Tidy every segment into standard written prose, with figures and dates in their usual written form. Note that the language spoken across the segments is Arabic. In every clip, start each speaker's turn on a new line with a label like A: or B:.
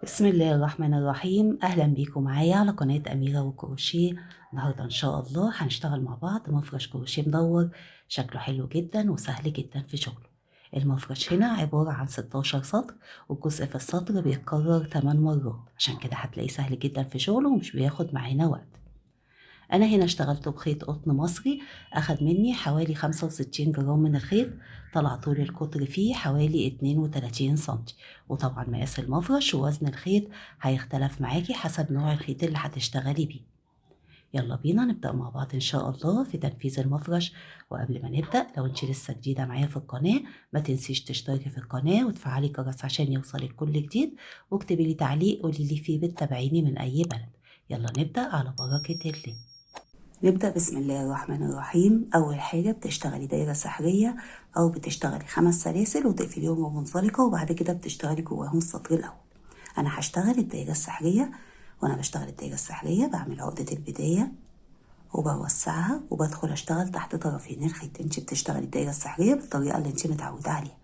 A: بسم الله الرحمن الرحيم. أهلا بيكم معايا على قناة أميرة وكروشيه. النهاردة إن شاء الله هنشتغل مع بعض مفرش كروشيه مدور، شكله حلو جدا وسهل جدا في شغله. المفرش هنا عبارة عن 16 سطر، والجزء في السطر بيتكرر 8 مرات، عشان كده هتلاقيه سهل جدا في شغله ومش بياخد معانا وقت. أنا هنا اشتغلت بخيط قطن مصري، أخد مني حوالي 65 جرام من الخيط. طلع طول القطر فيه حوالي 32 سنتي، وطبعا مقاس المفرش ووزن الخيط هيختلف معاكي حسب نوع الخيط اللي هتشتغلي بيه. يلا بينا نبدأ مع بعض إن شاء الله في تنفيذ المفرش. وقبل ما نبدأ، لو انت لسه جديدة معايا في القناة، ما تنسيش تشتركي في القناة وتفعلي الجرس عشان يوصلك كل جديد، واكتبي لي تعليق قولي لي فيه بتتابعيني من أي بلد. يلا نبدأ على بركة الله. نبدأ بسم الله الرحمن الرحيم. أول حاجة بتشتغلي دايرة سحرية، أو بتشتغلي 5 سلاسل وتقفليهم ومنزلقة، وبعد كده بتشتغلي جواهم السطر الأول. أنا هشتغل الدايرة السحرية، وأنا بشتغل الدايرة السحرية بعمل عقدة البداية وبوسعها وبدخل أشتغل تحت طرفين الخيط. انت بتشتغلي الدايرة السحرية بالطريقة اللي انت متعودة عليها.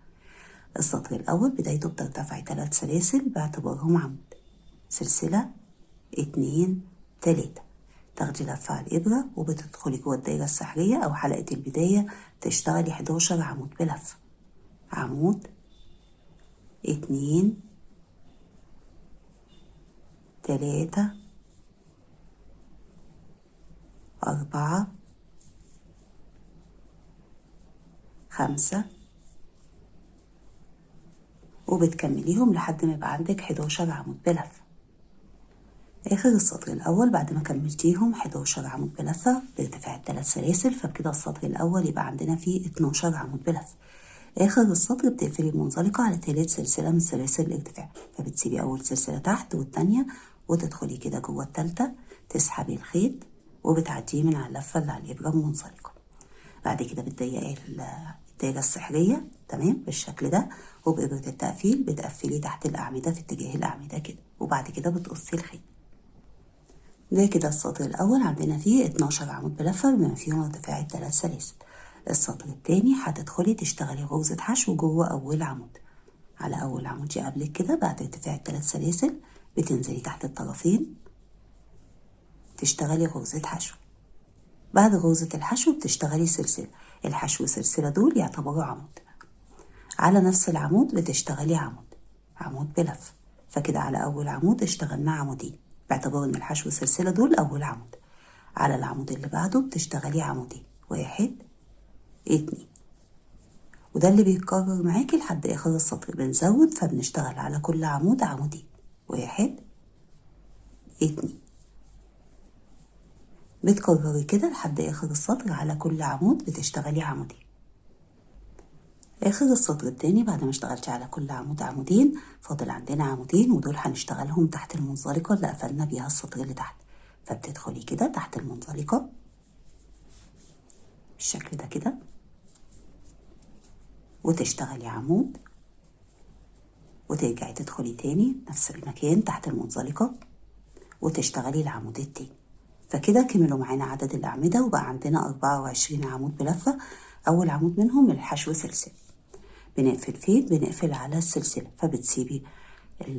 A: السطر الأول بدايته بترتفعي 3 سلاسل باعتبارهم عمود، سلسلة 2 3، تاخدي لفة على الإبرة وبتدخلي جوه الدايرة السحرية أو حلقة البداية، تشتغلي 11 عمود بلفة. عمود 2 3 4 5، وبتكمليهم لحد ما يبقى عندك 11 عمود بلفة. آخر السطر الأول بعد ما كملتيهم 11 عمود بلفة بارتفاع 3 سلاسل، فبكده السطر الأول يبقى عندنا فيه 12 عمود بلفة. آخر السطر بتقفلي المنزلقة على تالت سلسلة من سلاسل الارتفاع، فبتسيبي أول سلسلة تحت والتانية وتدخلي كده جوه التالتة، تسحبي الخيط وبتعديه من على اللفة اللي على الإبرة المنزلقة. بعد كده بتضيقي الدايرة السحرية تمام بالشكل ده، وبإبرة التقفيل بتقفلي تحت الأعمدة في اتجاه الأعمدة كده، وبعد كده بتقصي الخيط. ده كده السطر الأول عندنا فيه 12 عمود بلفة بما فيهم ارتفاع 3 سلاسل. السطر التاني هتدخلي تشتغلي غرزة حشو جوه أول عمود. على أول عمود قبلك كده بعد ارتفاع 3 سلاسل بتنزلي تحت الطرفين تشتغلي غرزة حشو. بعد غرزة الحشو بتشتغلي سلسلة، الحشو سلسلة دول يعتبروا عمود. على نفس العمود بتشتغلي عمود بلف، فكده على أول عمود اشتغلنا عمودين باعتبار إن الحشو سلسلة دول أول عمود. على العمود اللي بعده بتشتغلي عمودين، 1 2، وده اللي بيتكرر معاكي لحد آخر السطر. بنزود فبنشتغل على كل عمود عمودين، 1 2، بتكرري كده لحد آخر السطر. على كل عمود بتشتغلي عمودين. آخر السطر التاني بعد ما اشتغلتي على كل عمود عمودين فاضل عندنا عمودين، ودول هنشتغلهم تحت المنزلقة اللي قفلنا بيها السطر اللي تحت. فبتدخلي كده تحت المنزلقة بالشكل ده كده، وتشتغلي عمود وترجعي تدخلي تاني نفس المكان تحت المنزلقة وتشتغلي العمود التاني. فكده كملوا معانا عدد الأعمدة وبقى عندنا 24 عمود بلفة. أول عمود منهم الحشو سلسلة، بنقفل فين؟ بنقفل على السلسلة، فبتسيبي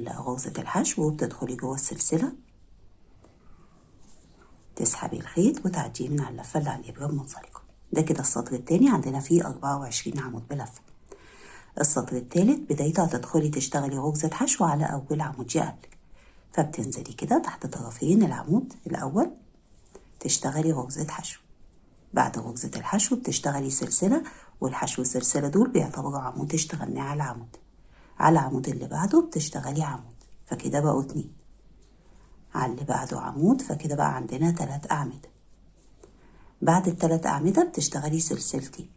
A: غرزة الحشو وبتدخلي جوه السلسلة تسحبي الخيط وتعديه من على اللفة اللي على الإبرة المنزلقة. ده كده السطر التاني عندنا فيه 24 عمود بلفة. السطر التالت بدايته هتدخلي تشتغلي غرزة حشو على أول عمود قبلك، فبتنزلي كده تحت طرفين العمود الأول تشتغلي غرزة حشو. بعد غرزة الحشو بتشتغلي سلسلة، والحشو السلسلة دول بيعتبروا عمود اشتغلناه على عمود. على العمود اللي بعده بتشتغلي عمود، فكده بقوا 2. على اللي بعده عمود، فكده بقى عندنا 3 أعمدة. بعد ال3 أعمدة بتشتغلي سلسلتين.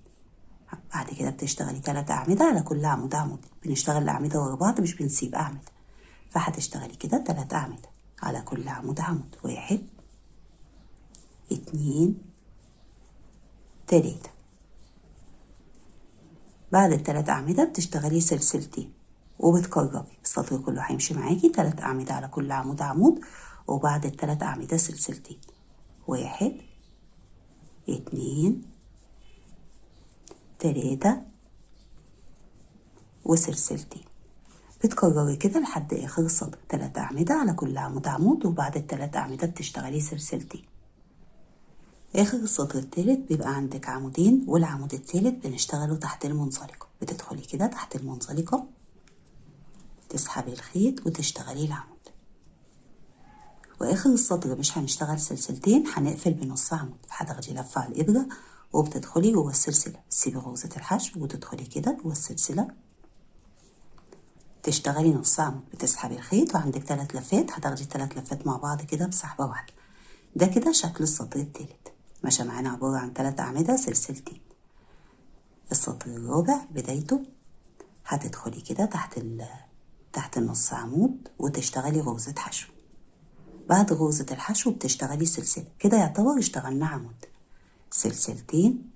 A: بعد كده بتشتغلي 3 أعمدة على كل عمود عمود. بنشتغل الأعمدة ورا بعض مش بنسيب أعمدة، فهتشتغلي كده 3 أعمدة على كل عمود عمود، 1 2 3. بعد ال3 أعمدة بتشتغلي سلسلتين وبتكرري السطر كله. هيمشي معاكي 3 أعمدة على كل عمود عمود، وبعد ال3 أعمدة سلسلتين، 1 2 3 وسلسلتين. بتكرري كده لحد اخر السطر 3 اعمدة على كل عمود عمود، وبعد ال3 اعمدة بتشتغلي سلسلتين. اخر السطر التالت بيبقى عندك عمودين، والعمود التالت بنشتغله تحت المنزلقة. بتدخلي كده تحت المنزلقة، تسحبي الخيط وتشتغلي العمود. واخر السطر مش هنشتغل سلسلتين، هنقفل بنص عمود. هتاخدي لفة على الابرة وبتدخلي جوه السلسلة، تسيبي غرزة الحشو وتدخلي كده جوه السلسلة، تشتغلي نص عمود، بتسحبي الخيط وعندك 3 لفات، هتاخدي 3 لفات مع بعض كده بسحبة واحدة. ده كده شكل السطر التالت، ماشي معانا عبارة عن 3 أعمدة سلسلتين. السطر الرابع بدايته هتدخلي كده تحت النص عمود وتشتغلي غرزة حشو. بعد غرزة الحشو بتشتغلي سلسلة، كده يعتبر اشتغلنا عمود. سلسلتين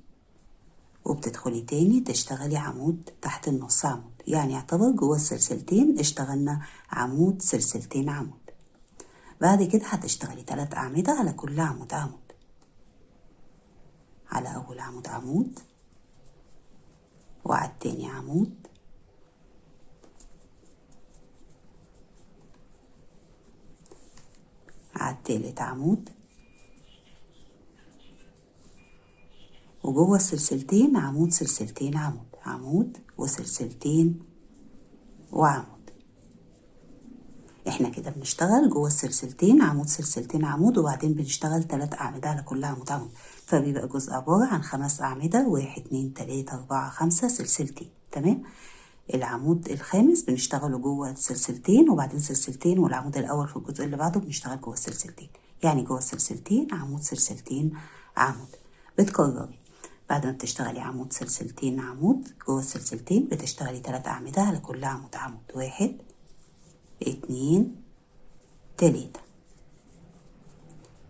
A: وبتدخلي تاني تشتغلي عمود تحت النص عمود، يعني يعتبر جوه السلسلتين اشتغلنا عمود سلسلتين عمود. بعد كده هتشتغلي 3 أعمدة على كل عمود عمود. على أول عمود عمود، وعلى التاني عمود، على التالت عمود، وجوه السلسلتين عمود سلسلتين عمود، عمود وسلسلتين وعمود. احنا كده بنشتغل جوه السلسلتين عمود سلسلتين عمود، وبعدين بنشتغل 3 أعمدة على كل عمود عمود، فبيبقى جزء عبارة عن 5 أعمدة، 1 2 3 4 5 سلسلتين. تمام. العمود الخامس بنشتغله جوه السلسلتين وبعدين سلسلتين، والعمود الأول في الجزء اللي بعده بنشتغل جوه السلسلتين، يعني جوه السلسلتين عمود سلسلتين عمود. بتكرري بعد ما بتشتغلي عمود سلسلتين عمود جوه السلسلتين، بتشتغلي 3 أعمدة على كل عمود عمود، 1 2 3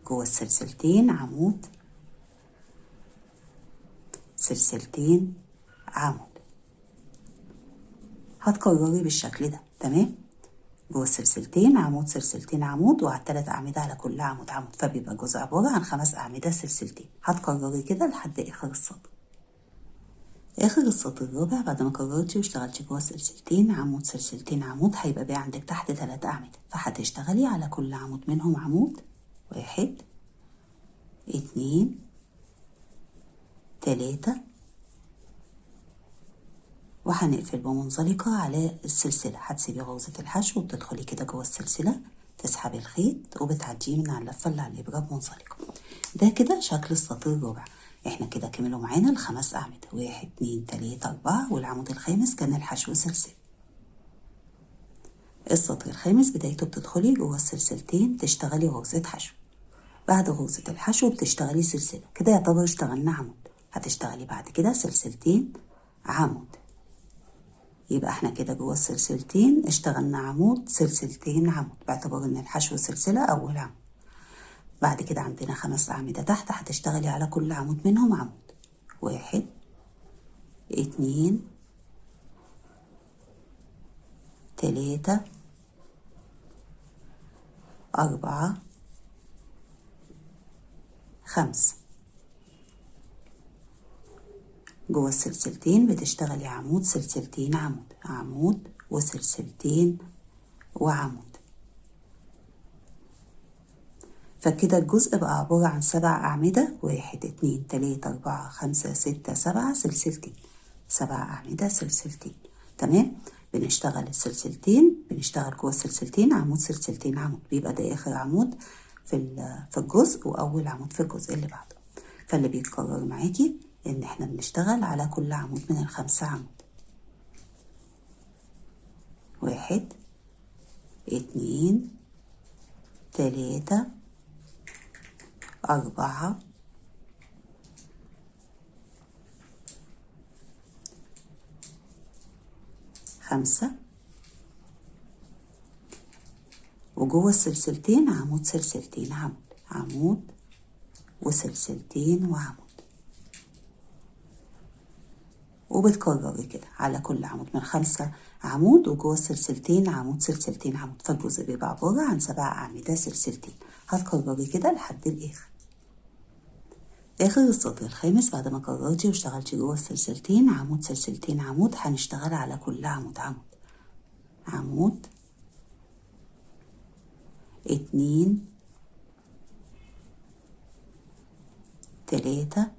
A: جوه السلسلتين عمود سلسلتين عمود. هتكرري بالشكل ده. تمام. جوه السلسلتين عمود سلسلتين عمود، وعلى 3 أعمدة على كل عمود عمود، فبيبقى جزء عبارة عن 5 أعمدة سلسلتين. هتكرري كده لحد آخر السطر. آخر السطر الرابع بعد ما كررتي واشتغلتي جوه السلسلتين عمود سلسلتين عمود، هيبقى بقى عندك تحت 3 أعمدة، فهتشتغلي على كل عمود منهم عمود، 1 2 3، وهنقفل بمنزلقة على السلسلة. هتسيبي غرزة الحشو وبتدخلي كده جوه السلسلة، تسحبي الخيط وبتعديه من على اللفة اللي على الإبرة بمنزلقة. ده كده شكل السطر الرابع. احنا كده كملوا معانا ال5 أعمدة، 1 2 3 4، والعمود الخامس كان الحشو سلسلة. السطر الخامس بدايته بتدخلي جوه السلسلتين تشتغلي غرزة حشو. بعد غرزة الحشو بتشتغلي سلسلة، كده يعتبر اشتغلنا عمود. هتشتغلي بعد كده سلسلتين عمود، يبقى احنا كده جوه السلسلتين اشتغلنا عمود سلسلتين عمود، باعتبار ان الحشو سلسلة اول عمود. بعد كده عندنا 5 أعمدة تحت، هتشتغلي على كل عمود منهم عمود، 1 2 3 4 5. جوه السلسلتين بتشتغلي عمود سلسلتين عمود، عمود وسلسلتين وعمود. فكده الجزء بقى عبارة عن 7 أعمدة، 1 2 3 4 5 6 7 سلسلتين، 7 أعمدة سلسلتين. تمام. بنشتغل السلسلتين، بنشتغل جوه السلسلتين عمود سلسلتين عمود، بيبقى ده آخر عمود في الجزء وأول عمود في الجزء اللي بعده. فاللي بيتكرر معاكي إن احنا بنشتغل على كل عمود من ال5 عمود، 1 2 3 4 5، وجوه السلسلتين عمود سلسلتين عمود، عمود وسلسلتين وعمود. وبتكرري كده على كل عمود من 5 عمود، وجوه السلسلتين عمود سلسلتين عمود، فالجزء بيبقى عبارة عن 7 أعمدة سلسلتين. هتكرري كده لحد الآخر. آخر السطر الخامس بعد ما كررتي واشتغلتي جوه السلسلتين عمود سلسلتين عمود، هنشتغل على كل عمود عمود. عمود، 2 3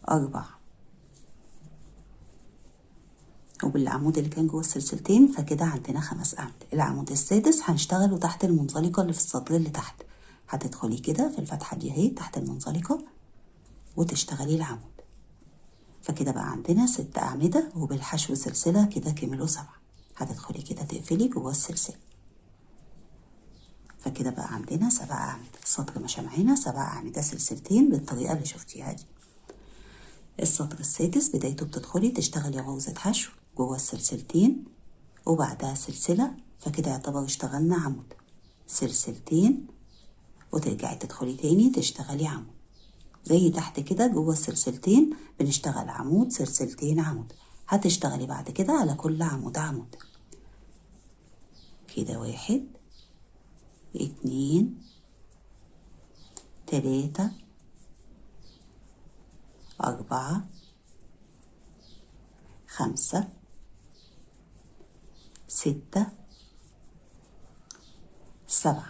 A: 4. وبالعمود اللي كان جوه السلسلتين فكده عندنا 5 أعمدة. العمود السادس هنشتغله تحت المنزلقة اللي في السطر اللي تحت. هتدخلي كده في الفتحة دي اهي تحت المنزلقة وتشتغلي العمود، فكده بقى عندنا 6 أعمدة وبالحشو سلسلة كده كملوا 7. هتدخلي كده تقفلي جوه السلسلة، فكده بقى عندنا 7 أعمدة. السطر مشى معانا 7 أعمدة سلسلتين بالطريقة اللي شفتيها دي. السطر السادس بدايته بتدخلي تشتغلي غرزة حشو جوه السلسلتين وبعدها سلسلة، فكده يعتبر اشتغلنا عمود، سلسلتين وترجعي تدخلي تاني تشتغلي عمود. زي تحت كده جوه السلسلتين بنشتغل عمود، سلسلتين، عمود. هتشتغلي بعد كده على كل عمود عمود كده. 1 2 3 4 5 6 7.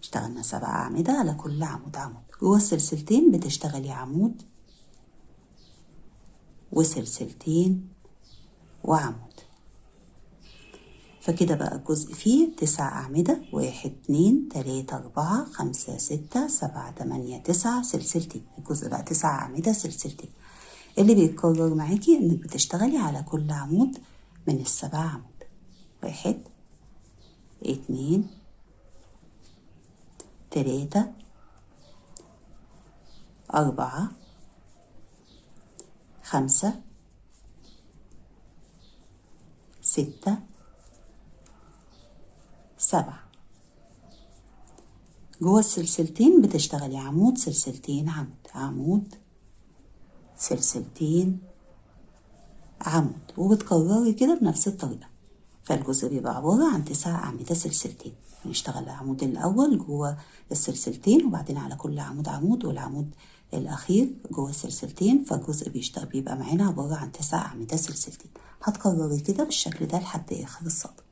A: اشتغلنا 7 أعمدة على كل عمود عمود. جوه السلسلتين بتشتغلي عمود وسلسلتين وعمود، فكده بقى الجزء فيه 9 أعمدة. 1 2 3 4 5 6 7 8 9 سلسلتين. الجزء بقى 9 أعمدة سلسلتين. اللي بيتكرر معاكي انك بتشتغلي على كل عمود من ال7 عمود. 1 2 3 4 5 6 7. جوه السلسلتين بتشتغلي عمود، سلسلتين، عمود، عمود، سلسلتين، عمود، وبتكرري كده بنفس الطريقة. فالجزء بيبقى عبارة عن 9 أعمدة سلسلتين. بنشتغل العمود الأول جوه السلسلتين وبعدين على كل عمود عمود، والعمود الأخير جوه السلسلتين، فالجزء بيبقى معانا عبارة عن 9 أعمدة سلسلتين. هتكرري كده بالشكل ده لحد آخر السطر.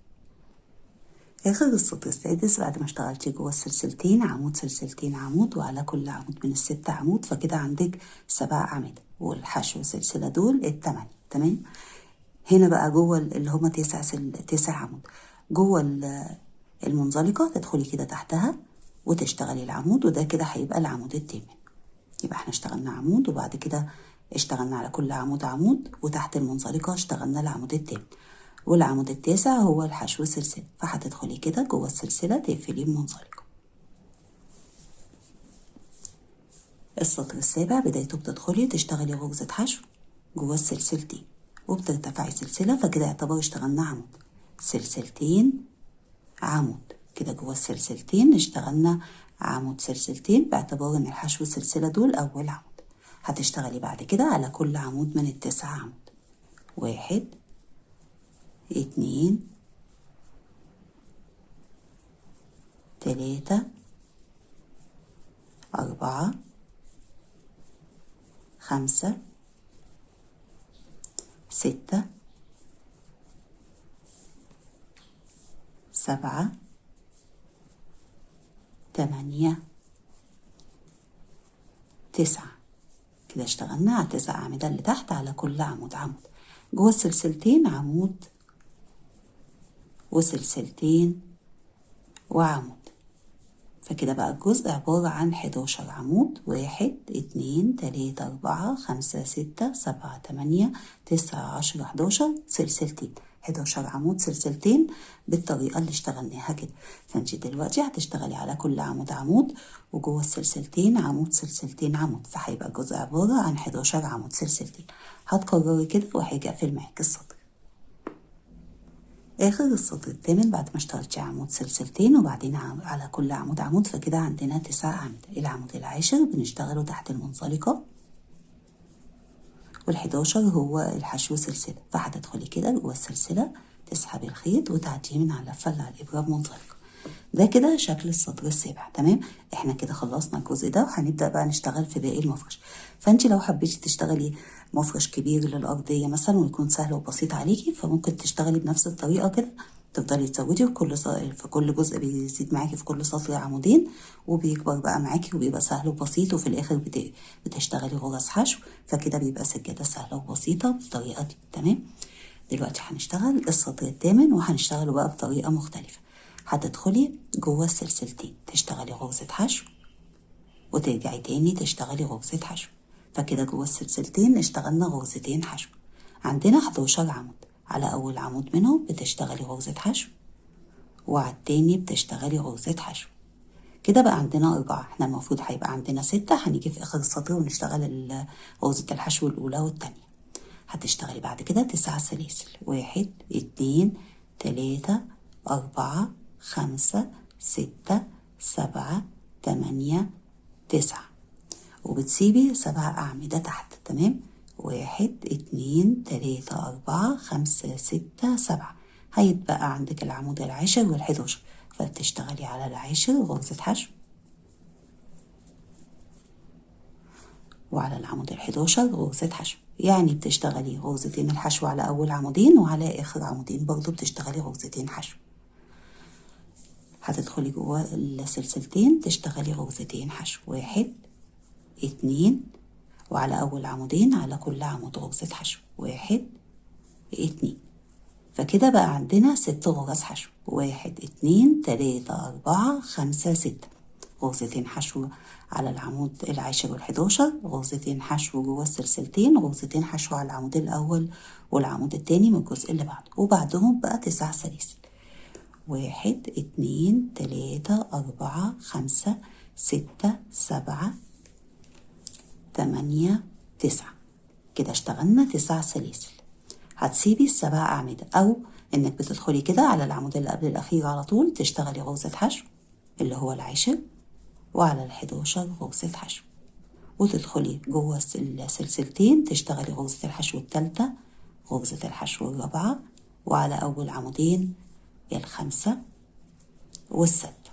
A: آخر السطر السادس بعد ما اشتغلتي جوه السلسلتين عمود، سلسلتين، عمود، وعلى كل عمود من ال6 عمود، فكده عندك 7 أعمدة والحشو سلسلة دول ال8. تمام. هنا بقى جوه اللي هما 9 عمود جوه المنزلقة تدخلي كده تحتها وتشتغلي العمود، وده كده هيبقى العمود التامن. يبقى احنا اشتغلنا عمود وبعد كده اشتغلنا على كل عمود عمود، وتحت المنزلقة اشتغلنا العمود التامن، والعمود التاسع هو الحشو سلسلة. فهتدخلي كده جوه السلسلة تقفلي المنزلقة. السطر السابع بدايته بتدخلي تشتغلي غرزة حشو جوه السلسلتين وبترتفعي سلسلة، فكده يعتبر اشتغلنا عمود، سلسلتين، عمود. كده جوه السلسلتين اشتغلنا عمود، سلسلتين، باعتبار ان الحشو سلسلة دول اول عمود. هتشتغلي بعد كده على كل عمود من ال9 عمود. 1 2 3 4 5 6 7 8 9. كده اشتغلنا على 9 أعمدة اللي تحت على كل عمود عمود. جوه السلسلتين عمود وسلسلتين وعمود، فكده بقى الجزء عبارة عن 11 عمود. 1 2 3 4 5 6 7 8 9 10 11 سلسلتين. 11 عمود سلسلتين بالطريقة اللي اشتغلناها كده. فانت دلوقتي هتشتغلي على كل عمود عمود وجوه السلسلتين عمود، سلسلتين، عمود، فهيبقى الجزء عبارة عن 11 عمود سلسلتين. هتكرري كده وهيجي اقفل معاك السطر. آخر السطر الثامن بعد ما اشتغلتي عمود، سلسلتين، وبعدين على كل عمود عمود، فكده عندنا 9 أعمدة. العمود العاشر بنشتغله تحت المنزلقة، وال11 هو الحشو سلسلة. فهتدخلي كده جوه السلسلة تسحبي الخيط وتعديه من على اللفة اللي على الإبرة بمنزلقة. ده كده شكل السطر السابع. تمام، احنا كده خلصنا الجزء ده وهنبدأ بقى نشتغل في باقي المفرش. فانت لو حبيتي تشتغلي مفرش كبير للأرضية مثلا ويكون سهل وبسيط عليكي، فممكن تشتغلي بنفس الطريقة كده، تفضلي تزودي في كل جزء بيزيد معاكي في كل سطر عمودين، وبيكبر بقى معاكي وبيبقى سهل وبسيط، وفي الآخر بتشتغلي غرز حشو، فكده بيبقى سجادة سهلة وبسيطة بالطريقة دي. تمام، دلوقتي هنشتغل السطر الثامن وهنشتغله بقى بطريقة مختلفة. هتدخلي جوه السلسلتين تشتغلي غرزة حشو، وترجعي تاني تشتغلي غرزة حشو، فكده جوه السلسلتين اشتغلنا غرزتين حشو. عندنا 11 عمود، على أول عمود منهم بتشتغلي غرزة حشو، وعلى التاني بتشتغلي غرزة حشو. كده بقى عندنا 4. احنا المفروض هيبقى عندنا 6. هنيجي في آخر السطر ونشتغل غرزة الحشو الأولى والتانية. هتشتغلي بعد كده 9 سلاسل، 1 2 3 4 5 6 7 8 9، وبتسيبي 7 أعمدة تحت. تمام، 1 2 3 4 5 6 7. هيتبقى عندك العمود العاشر وال11، فبتشتغلي على العاشر غرزة حشو، وعلى العمود ال11 غرزة حشو. يعني بتشتغلي غرزتين الحشو على أول عمودين، وعلى آخر عمودين برضو بتشتغلي غرزتين حشو. هتدخلي جوه السلسلتين تشتغلي غرزتين حشو، 1 2، وعلى أول عمودين على كل عمود غرزة حشو، 1 2. فكده بقى عندنا 6 غرز حشو، 1 2 3 4 5 6. غرزتين حشو على العمود العاشر وال11، غرزتين حشو جوه السلسلتين، غرزتين حشو على العمود الأول والعمود التاني من الجزء اللي بعده، وبعدهم بقى 9 سلاسل، 1 2 3 4 5 6 7 8 9. كده اشتغلنا 9 سلاسل. هتسيبي ال7 أعمدة، أو إنك بتدخلي كده على العمود اللي قبل الأخير على طول تشتغلي غرزة حشو اللي هو العاشر، وعلى ال11 غرزة حشو، وتدخلي جوه السلسلتين تشتغلي غرزة الحشو التالتة، غرزة الحشو الرابعة، وعلى أول عمودين الخامسة والسادسة.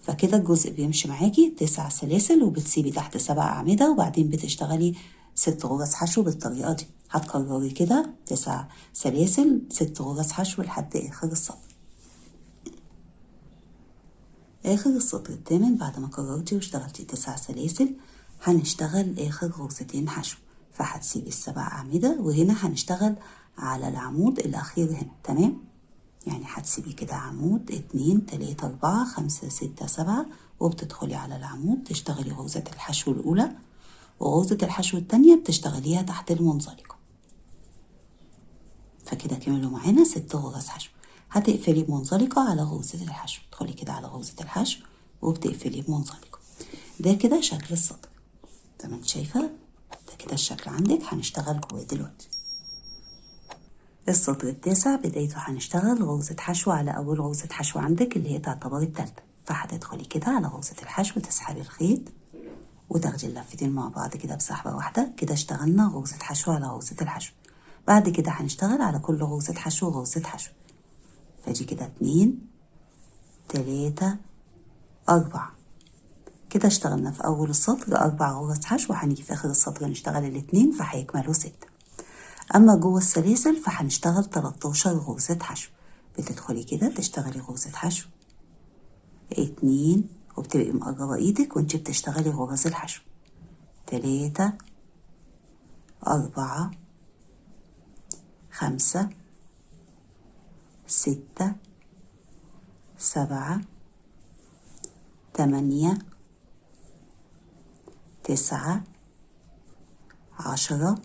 A: فكده الجزء بيمشي معاكي 9 سلاسل، وبتسيبي تحت 7 أعمدة، وبعدين بتشتغلي 6 غرز حشو بالطريقة دي. هتكرري كده 9 سلاسل 6 غرز حشو لحد آخر السطر. آخر السطر الثامن بعد ما كررتي واشتغلتي 9 سلاسل هنشتغل آخر غرزتين حشو، فهتسيبي ال7 أعمدة، وهنا هنشتغل على العمود الأخير هنا. تمام، يعني هتسيبي كده عمود 2 3 4 5 6 7، وبتدخلي على العمود تشتغلي غرزة الحشو الأولى، وغرزة الحشو التانية بتشتغليها تحت المنزلقة. فكده كملوا معانا 6 غرز حشو. هتقفلي بمنزلقة على غرزة الحشو، تدخلي كده على غرزة الحشو وبتقفلي بمنزلقة. ده كده شكل السطر زي ما انت شايفة. ده كده الشكل عندك. هنشتغل جواه دلوقتي. السطر التاسع بدايته هنشتغل غرزة حشو على أول غرزة حشو عندك اللي هي تعتبر التالتة، فهتدخلي كده على غرزة الحشو تسحبي الخيط وتاخدي اللفتين مع بعض كده بسحبة واحدة. كده اشتغلنا غرزة حشو على غرزة الحشو. بعد كده هنشتغل على كل غرزة حشو غرزة حشو، فدي كده 2 3 4. كده اشتغلنا في أول السطر 4 غرز حشو، وهنيجي في آخر السطر نشتغل الاتنين فهيكملوا 6. أما جوه السلاسل فهنشتغل 13 غرزة حشو. بتدخلي كده تشتغلي غرزة حشو 2، وبتبقي مقربة ايدك وانت بتشتغلي غرز الحشو 3 4 5 6 7 8 9 10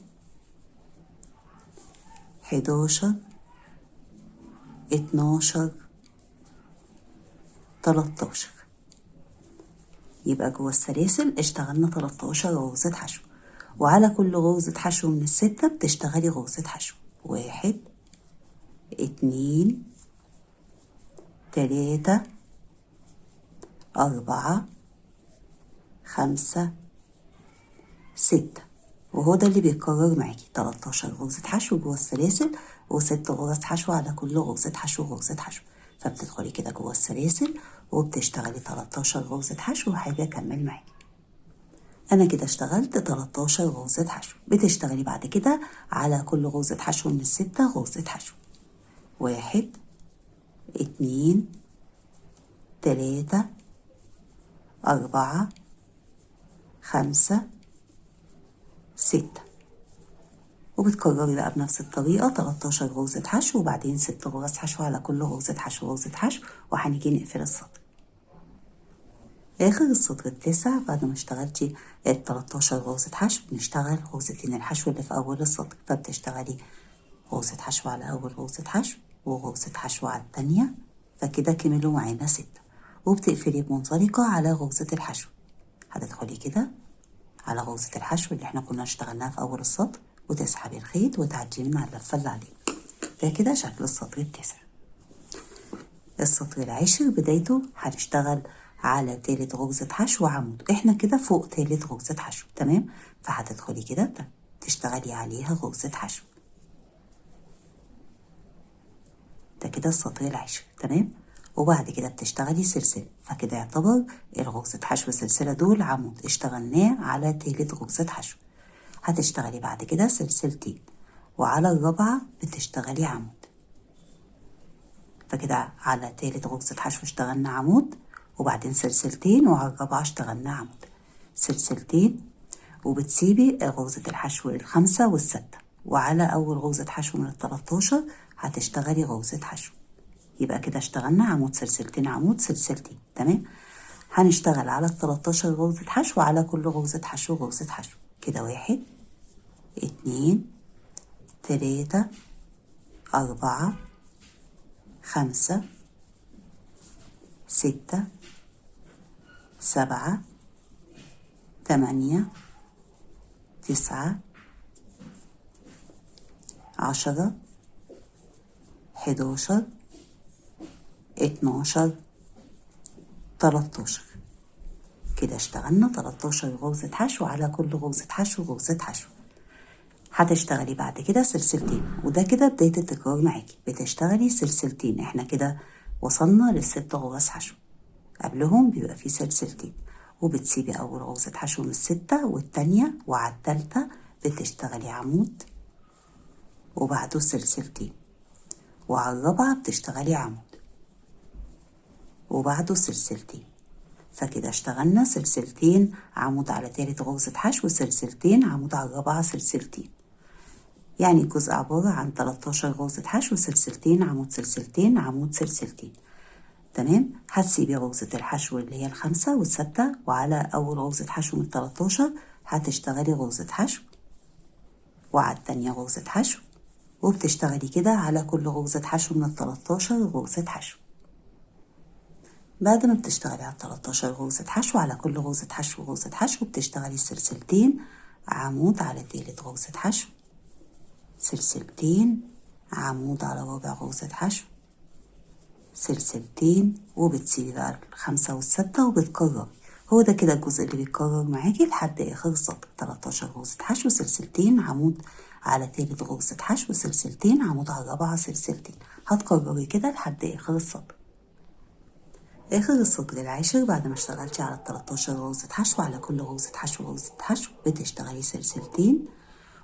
A: 11 12 13. يبقى جوه السلاسل اشتغلنا 13 غرزة حشو، وعلى كل غرزة حشو من الستة بتشتغلي غرزة حشو 1 2 3 4 5 6. وهو ده اللي بيتكرر معاكي 13 غرزة حشو جوه السلاسل، و6 غرز حشو على كل غرزة حشو غرزة حشو. فبتدخلي كده جوه السلاسل وبتشتغلي 13 غرزة حشو وهاجي اكمل معاكي. انا كده اشتغلت 13 غرزة حشو. بتشتغلي بعد كده على كل غرزة حشو من الستة غرزة حشو. 1 2 3 4 5 6. وبتكرري بقى بنفس الطريقة 13 غرزة حشو وبعدين 6 غرز حشو على كل غرزة حشو غرزة حشو، وهنيجي نقفل السطر. آخر السطر التاسع بعد ما اشتغلتي 13 غرزة حشو بنشتغل غرزتين الحشو اللي في أول السطر، فبتشتغلي غرزة حشو على أول غرزة حشو وغرزة حشو على التانية، فكده كملوا معانا 6. وبتقفلي بمنزلقة على غرزة الحشو. هتدخلي كده على غرزة الحشو اللي احنا كنا اشتغلناها في أول السطر وتسحبي الخيط وتعدي من على اللفة اللي عليه. ده كده شكل السطر التاسع. السطر العاشر بدايته هنشتغل على تالت غرزة حشو عمود، احنا كده فوق تالت غرزة حشو، تمام؟ فهتدخلي كده تشتغلي عليها غرزة حشو. ده كده السطر العاشر، تمام؟ وبعد كده بتشتغلي سلسلة، فكده يعتبر الغرزة حشو سلسلة دول عمود اشتغلناه على تالت غرزة حشو. هتشتغلي بعد كده سلسلتين وعلى الرابعة بتشتغلي عمود، فكده على تالت غرزة حشو اشتغلنا عمود وبعدين سلسلتين وعلى الرابعة اشتغلنا عمود، سلسلتين وبتسيبي غرزة الحشو الخامسة والستة، وعلى أول غرزة حشو من 13 هتشتغلي غرزة حشو. يبقى كده اشتغلنا عمود سلسلتين عمود سلسلتين، تمام؟ هنشتغل على 13 غرزة حشو على كل غرزة حشو غرزة حشو. كده 1 2 3 4 5 6 7 8 9 10 11 12 13. كده اشتغلنا 13 غرزة حشو على كل غرزة حشو غرزة حشو. هتشتغلي بعد كده سلسلتين، وده كده بداية التكرار معاكي. بتشتغلي سلسلتين، احنا كده وصلنا للست غرز حشو، قبلهم بيبقى في سلسلتين، وبتسيبي أول غرزة حشو من الستة والتانية، وعلى التالتة بتشتغلي عمود وبعده سلسلتين، وعلى الرابعة بتشتغلي عمود وبعده سلسلتين. فكده اشتغلنا سلسلتين عمود على تالت غرزة حشو سلسلتين عمود على الرابعة سلسلتين، يعني الجزء عبارة عن 13 غرزة حشو سلسلتين عمود سلسلتين عمود سلسلتين، تمام؟ هتسيبي غرزة الحشو اللي هي الخامسة والستة، وعلى أول غرزة حشو من 13 هتشتغلي غرزة حشو وعلى التانية غرزة حشو، وبتشتغلي كده على كل غرزة حشو من 13 غرزة حشو. بعد ما بتشتغلي على 13 غرزة حشو على كل غرزة حشو غرزة حشو بتشتغلي سلسلتين عمود على تالت غرزة حشو سلسلتين عمود على رابع غرزة حشو سلسلتين، وبتسيبي بقى الخامسة والستة وبتكرري. هو ده كده الجزء اللي بيتكرر معاكي لحد آخر السطر. 13 غرزة حشو سلسلتين عمود على تالت غرزة حشو سلسلتين عمود على الرابعة سلسلتين، هتكرري كده لحد آخر السطر. آخر السطر العاشر بعد ما اشتغلتي على 13 غرزة حشو على كل غرزة حشو غرزة حشو بتشتغلي سلسلتين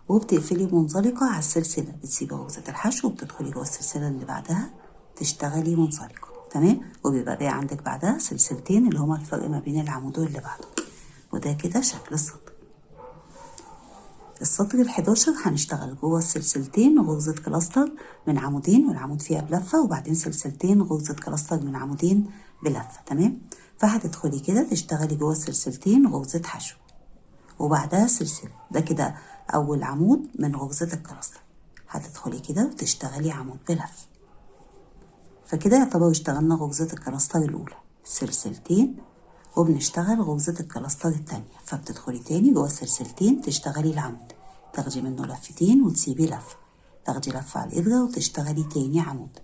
A: وبتقفلي منزلقة على السلسلة، بتسيبي غرزة الحشو وبتدخلي جوه السلسلة اللي بعدها تشتغلي منزلقة، تمام؟ وبيبقى باقي عندك بعدها سلسلتين اللي هما الفرق ما بين العمود واللي بعده. وده كده شكل السطر. السطر ال11 هنشتغل جوه السلسلتين غرزة كلاستر من عمودين والعمود فيها بلفة، وبعدين سلسلتين غرزة كلاستر من عمودين بلفة، تمام؟ فهتدخلي كده تشتغلي جوه السلسلتين غرزة حشو وبعدها سلسلة. ده كده أول عمود من غرزة الكلاستر. هتدخلي كده وتشتغلي عمود بلف، فكده يعتبر اشتغلنا غرزة الكلاستر الأولى سلسلتين، وبنشتغل غرزة الكلاستر التانية. فبتدخلي تاني جوه السلسلتين تشتغلي العمود، تاخدي منه لفتين وتسيبي لفة، تاخدي لفة على الإبرة وتشتغلي تاني عمود،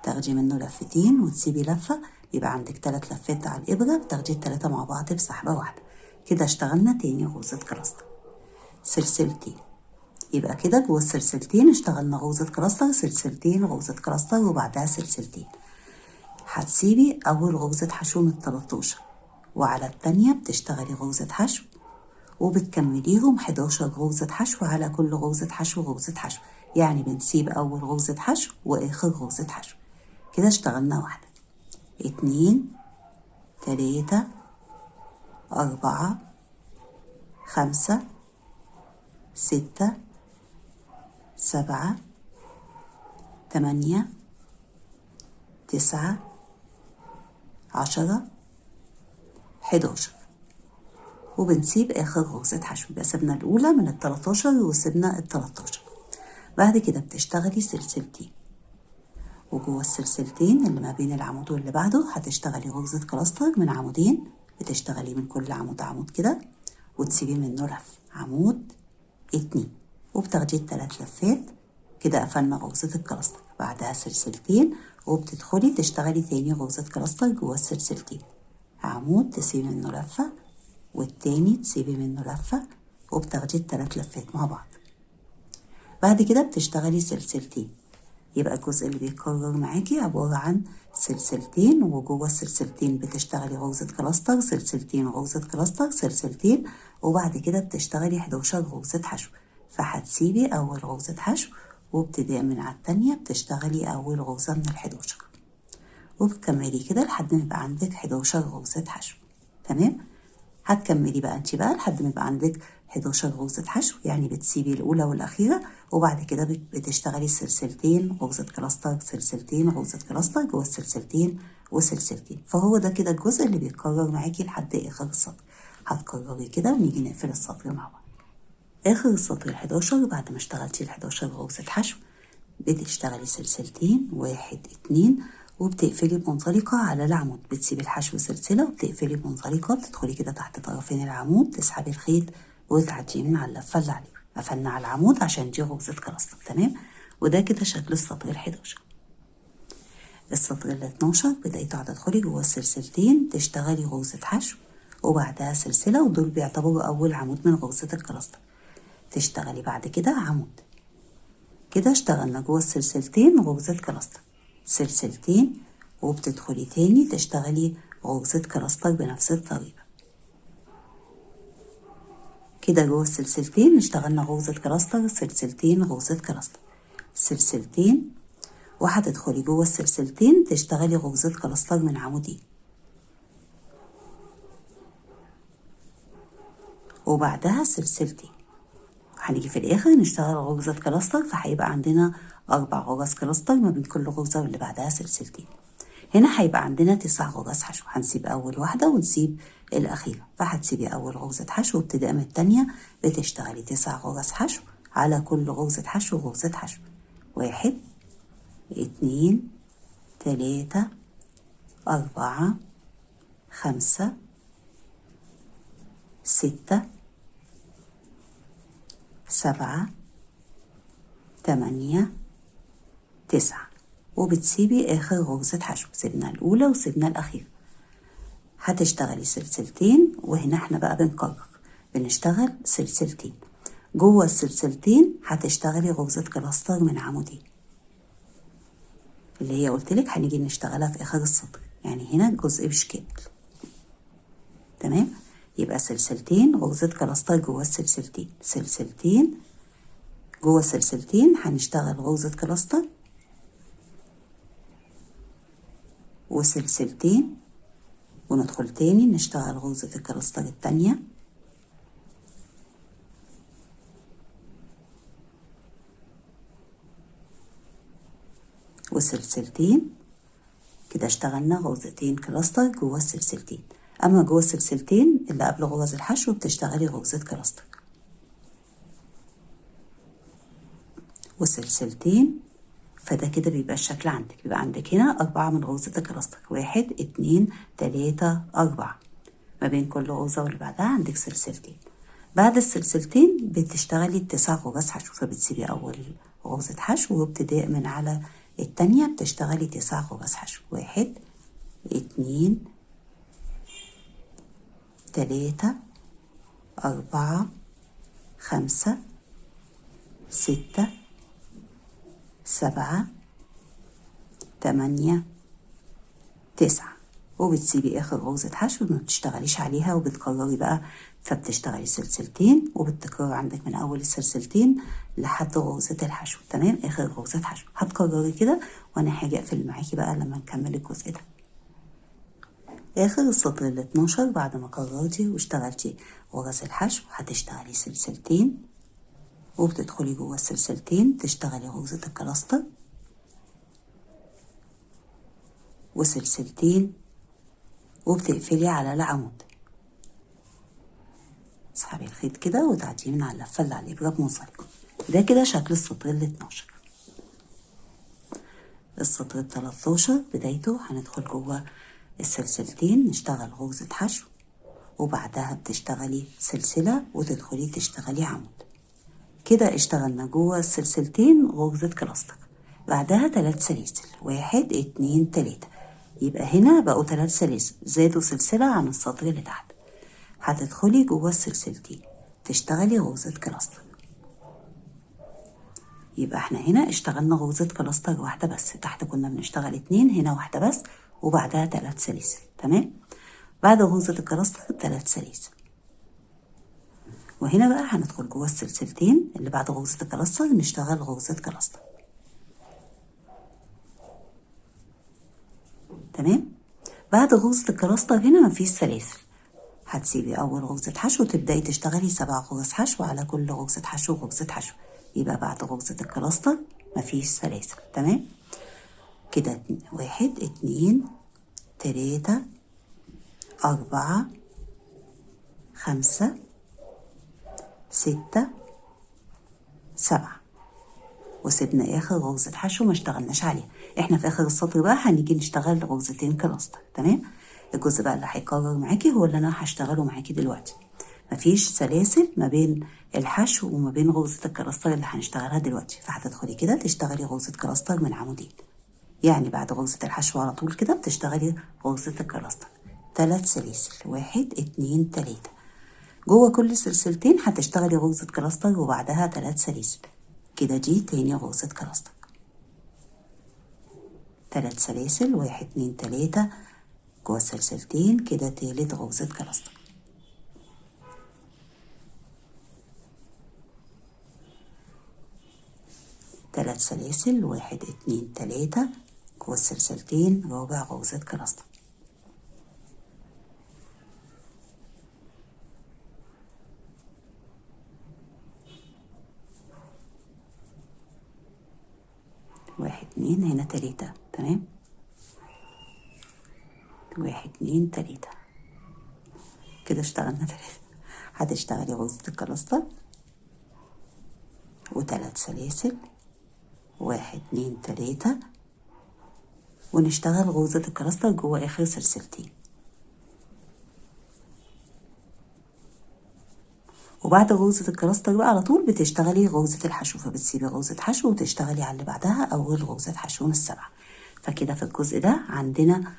A: تاخدي منه لفتين وتسيبي لفة، يبقى عندك 3 لفات على الإبرة، بتاخدي ال3 مع بعض بسحبة واحدة. كده اشتغلنا تاني غرزة كلاستر سلسلتين. يبقى كده جوه السلسلتين اشتغلنا غرزة كلاستر سلسلتين غرزة كلاستر وبعدها سلسلتين. هتسيبي أول غرزة حشو من 13 وعلى التانية بتشتغلي غرزة حشو وبتكمليهم 11 غرزة حشو على كل غرزة حشو غرزة حشو، يعني بنسيب أول غرزة حشو وآخر غرزة حشو. كده اشتغلنا واحدة 2 3 4 5 6 7 8 9 10 11 وبنسيب آخر غرزة حشو. يبقى سيبنا الأولى من 13 وسيبنا 13. بعد كده بتشتغلي سلسلتين، وجوه السلسلتين اللي ما بين العمود واللي بعده هتشتغلي غرزة كلاستر من عمودين، بتشتغلي من كل عمود عمود كده وتسيبي منه لف عمود 2 وبتاخدي ال3 لفات كده. قفلنا غرزة الكلاستر، بعدها سلسلتين وبتدخلي تشتغلي تاني غرزة كلاستر جوه السلسلتين، عمود تسيبي منه لفة والتاني تسيبي منه لفة وبتاخدي ال3 لفات مع بعض. بعد كده بتشتغلي سلسلتين، يبقى الجزء اللي بيتكرر معاكي عبارة عن سلسلتين، وجوه السلسلتين بتشتغلي غرزة كلاستر، سلسلتين غرزة كلاستر، سلسلتين، وبعد كده بتشتغلي 11 غرزة حشو. فهتسيبي أول غرزة حشو وابتداء من على التانية بتشتغلي أول غرزة من ال11 وبتكملي كده لحد ما يبقى عندك 11 غرزة حشو. تمام؟ هتكملي بقى انت بقى لحد ما يبقى عندك 11 غرزة حشو، يعني بتسيبي الأولى والأخيرة وبعد كده بتشتغلي سلسلتين غرزة كلاستر، سلسلتين غرزة كلاستر جوه السلسلتين وسلسلتين. فهو ده كده الجزء اللي بيتكرر معاكي لحد آخر السطر. هتكرري كده ونيجي نقفل السطر مع بعض. آخر السطر ال11 بعد ما اشتغلتي ال11 غرزة حشو بتشتغلي سلسلتين 1 2 وبتقفلي بمنزلقة على العمود، بتسيبي الحشو سلسلة وبتقفلي بمنزلقة، بتدخلي كده تحت طرفين العمود تسحبي الخيط وتعديه من على اللفة اللي عليه. قفلنا على العمود عشان دي غرزة كلاستر. تمام؟ وده كده شكل السطر ال11. السطر ال12 بدايته هتدخلي جوه السلسلتين تشتغلي غرزة حشو وبعدها سلسلة، ودول بيعتبروا أول عمود من غرزة الكلاستر. تشتغلي بعد كده عمود. كده اشتغلنا جوه السلسلتين غرزة كلاستر، سلسلتين وبتدخلي تاني تشتغلي غرزة كلاستر بنفس الطريقة. كده جوه السلسلتين اشتغلنا غرزة كلاستر، سلسلتين غرزة كلاستر، سلسلتين، وهتدخلي جوه السلسلتين تشتغلي غرزة كلاستر من عمودين وبعدها سلسلتين. هنيجي في الآخر نشتغل غرزة كلاستر، فهيبقى عندنا 4 غرز كلاستر ما بين كل غرزة واللي بعدها سلسلتين. هنا هيبقى عندنا 9 غرز حشو، هنسيب أول واحدة ونسيب الأخيرة. فهتسيبي أول غرزة حشو وابتداء من التانية بتشتغلي 9 غرز حشو على كل غرزة حشو غرزة حشو. 1 2 3 4 5 6 7 8 9 وبتسيبي آخر غرزة حشو. سيبنا الأولى وسيبنا الأخيرة. هتشتغلي سلسلتين، وهنا احنا بقى بنكرر، بنشتغل سلسلتين. جوه السلسلتين هتشتغلي غرزة كلاستر من عمودين اللي هي قلتلك هنيجي نشتغلها في آخر السطر، يعني هنا الجزء مش كامل. تمام؟ يبقى سلسلتين غرزة كلاستر جوه السلسلتين، سلسلتين جوه السلسلتين هنشتغل غرزة كلاستر وسلسلتين وندخل تاني نشتغل غرزة الكلاستر التانية وسلسلتين. كده اشتغلنا غرزتين كلاستر جوه السلسلتين. اما جوه السلسلتين اللي قبل غرز الحشو بتشتغلي غرزة كلاستر وسلسلتين. فده كده بيبقى الشكل عندك، بيبقى عندك هنا 4 من غرزة الكلاستر، 1 2 3 4 ما بين كل غرزة واللي بعدها عندك سلسلتين. بعد السلسلتين بتشتغلي 9 غرز حشو، فبتسيبي أول غرزة حشو وابتداء من على التانية بتشتغلي 9 غرز حشو. 1 2 3 4 5 6 7 8 9. وبتسيبي اخر غرزة حشو ما بتشتغليش عليها وبتكرري بقى، فبتشتغلي سلسلتين وبالتكرار عندك من اول السلسلتين لحد غرزة الحشو. تمام، اخر غرزة حشو هتكرري كده، وانا هاجي اقفل معاكي بقى لما نكمل الجزء ده. اخر السطر ال 12 بعد ما كررتي واشتغلتي غرز الحشو هتشتغلي سلسلتين، وبتدخلي جوه السلسلتين تشتغلي غرزة الكلاستر وسلسلتين وبتقفلي على العمود. اسحبي الخيط كده وتعديه من على اللفة اللي على الإبرة بمنزلقة. ده كده شكل السطر ال 12. السطر ال 13 بدايته هندخل جوه السلسلتين نشتغل غرزة حشو، وبعدها بتشتغلي سلسلة وتدخلي تشتغلي عمود. كده اشتغلنا جوه السلسلتين غرزة كلاستر، بعدها 3 سلاسل 1 2 3، يبقى هنا بقوا 3 سلاسل زادوا سلسلة عن السطر اللي تحت. هتدخلي جوه السلسلتين تشتغلي غرزة كلاستر، يبقى احنا هنا اشتغلنا غرزة كلاستر واحدة بس، تحت كنا بنشتغل 2، هنا واحدة بس وبعدها 3 سلاسل. تمام، بعد غرزة الكلاستر 3 سلاسل، وهنا بقى هندخل جوه السلسلتين اللي بعد غرزة الكلاستر نشتغل غرزة كلاستر. تمام، بعد غرزة الكلاستر هنا مفيش سلاسل، هتسيبي اول غرزة حشو وتبدأي تشتغلي 7 غرز حشو على كل غرزة حشو غرزة حشو، يبقى بعد غرزة الكلاستر مفيش سلاسل. تمام كده 1 2 3 4 5 6 7، وسيبنا اخر غرزة حشو ما اشتغلناش عليها. احنا في اخر السطر بقى هنيجي نشتغل غرزتين كلاستر. تمام، الجزء بقى اللي هيكرر معاكي هو اللي انا هشتغله معاكي دلوقتي، مفيش سلاسل ما بين الحشو وما بين غرزة الكلاستر اللي هنشتغلها دلوقتي. فهتدخلي كده تشتغلي غرزة كلاستر من عمودين، يعني بعد غرزة الحشو على طول كده بتشتغلي غرزة الكلاستر 3 سلاسل 1 2 3، جوه كل سلسلتين هتشتغلي غرزة كلاستر وبعدها 3 سلاسل. كده دي تاني غرزة كلاستر، 3 سلاسل 1 2 3 جوه السلسلتين، كده تالت غرزة كلاستر. تلات سلاسل 1 2 3 جوه السلسلتين، رابع غرزة كلاستر. واحد 2 هنا 3. تمام، 1 2 3 كده اشتغلنا 3. هتشتغلي غرزة الكلاستر و3 سلاسل 1 2 3، ونشتغل غرزة الكلاستر جوه اخر سلسلتين. وبعد غرزة الكلاستر بقى على طول بتشتغلي غرزة الحشو، فبتسيبي غرزة حشو وتشتغلي على اللي بعدها أول غرزة حشو من ال7. فكده في الجزء ده عندنا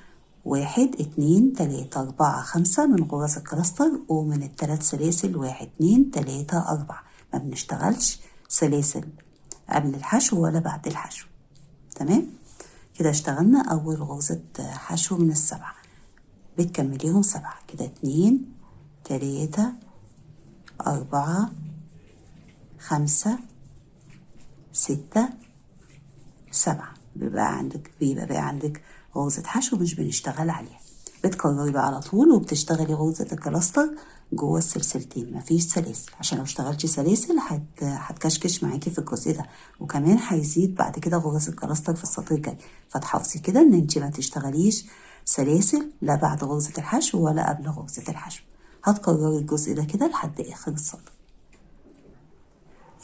A: 1 2 3 4 5 من غرز الكلاستر، ومن ال3 سلاسل 1 2 3 4، ما بنشتغلش سلاسل قبل الحشو ولا بعد الحشو. تمام، كده اشتغلنا أول غرزة حشو من ال7، بتكمليهم 7. كده 2 3 4 5 6 7، بيبقى بقى عندك غرزة حشو مش بنشتغل عليها. بتكرري بقى على طول وبتشتغلي غرزة الكلاستر جوه السلسلتين، مفيش سلاسل، عشان لو اشتغلتي سلاسل هتكشكش معاكي في الجزء ده، وكمان هيزيد بعد كده غرز الكلاستر في السطر الجاي. فتحافظي كده ان انت ما تشتغليش سلاسل لا بعد غرزة الحشو ولا قبل غرزة الحشو. هتكرري الجزء ده كده لحد اخر السطر.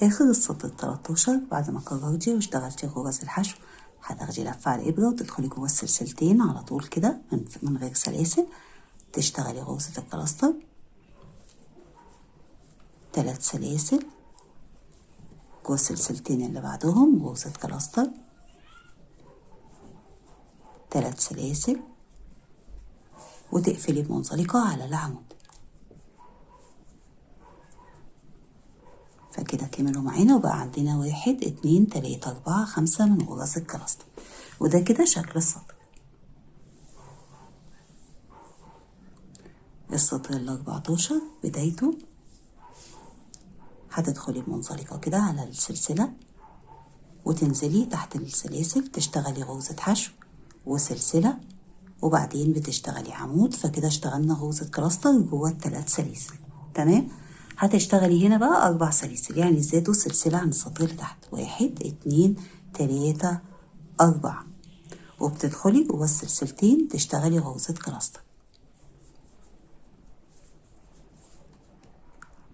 A: اخر السطر 13 بعد ما كررتي واشتغلتي غرز الحشو هتاخدي لفة على الإبرة وتدخلي جوه السلسلتين على طول كده من غير سلاسل، تشتغلي غرزة الكلاستر 3 سلاسل جوه السلسلتين اللي بعدهم غرزة كلاستر 3 سلاسل، وتقفلي بمنزلقة على العمود. فكده كملوا معانا وبقى عندنا 1 2 3 4 5 من غرز الكلاستر، وده كده شكل السطر. السطر ال14 بدايته هتدخلي بمنزلقة كده على السلسلة وتنزلي تحت السلاسل تشتغلي غرزة حشو وسلسلة وبعدين بتشتغلي عمود. فكده اشتغلنا غرزة كلاستر جوه ال3 سلاسل. تمام. هتشتغلي هنا بقى 4 سلاسل، يعني زادوا سلسلة عن السطر اللي تحت، 1 2 3 4، وبتدخلي جوه السلسلتين تشتغلي غرزة كلاستر